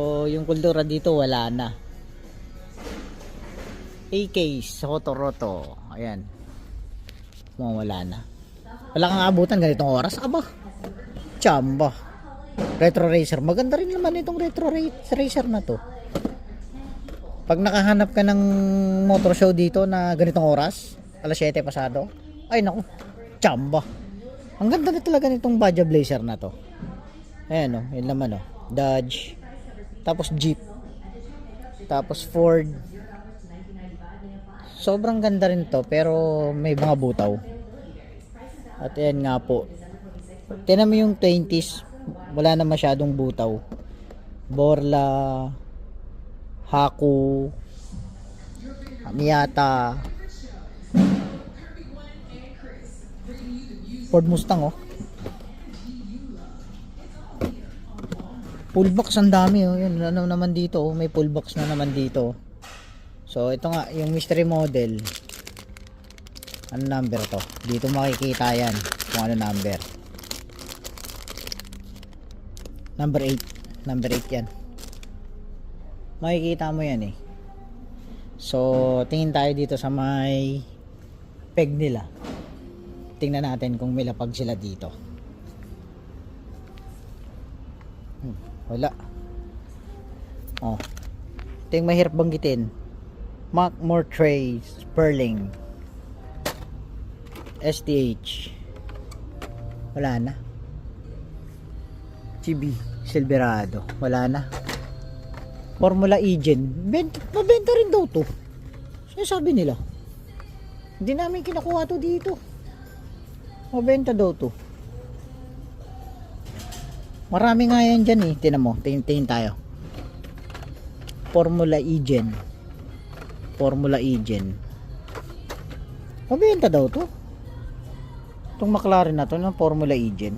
So, yung kuldura dito wala na. A-case, Hotoroto. Ayan. Wala na. Wala kang abutan ganitong oras. Aba. Chamba. Retro Racer. Maganda rin naman itong Retro Racer na to. Pag nakahanap ka ng motor show dito na ganitong oras, alas 7 pasado. Ay naku. Chamba. Ang ganda na talaga nitong Baja Blazer na to. Ayan o. Yun naman o. Dodge. Tapos Jeep. Tapos Ford. Sobrang ganda rin to pero may mga butaw. At ayan nga po. Tingnan mo yung 20s, wala na masyadong butaw. Borla, Haku, Miata, Ford Mustang oh. Full box ang dami oh. Yun, ano naman dito oh. May full box na naman dito. So ito nga yung mystery model. Ano number to? Dito makikita yan kung ano number. Number 8. Number 8 yan. Makikita mo yan eh. So tingin tayo dito sa may peg nila. Tingnan natin kung may lapag sila dito. Wala. Oh. Ito yung mahirap banggitin. Makmore Tray Sperling STH. Wala na. GB Silverado. Wala na. Formula Egen. Mabenta rin daw to. Sinasabi nila. Hindi namin kinakuha to dito. Mabenta daw to. Marami nga yan dyan eh. Tingnan mo. Tingin tayo. Formula Egen. Formula Egen. Mabenta daw to. Itong McLaren na to ng Formula Egen.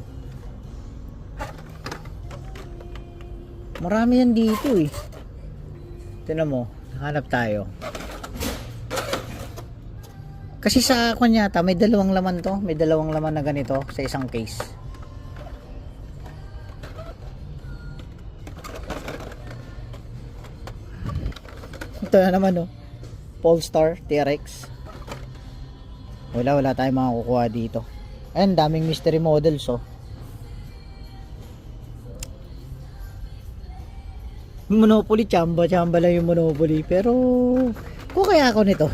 Marami yan dito eh. Tingnan mo, hanap tayo. Kasi sa akin yata may dalawang laman to. May dalawang laman na ganito sa isang case. Ito na naman oh. Polestar TRX. Wala tayong makakukuha dito. Ayun, daming mystery models oh. Monopoly, chamba lang yung Monopoly. Pero kung kaya ako nito.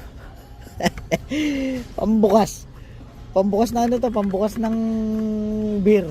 Pambukas na ano to, pambukas ng beer.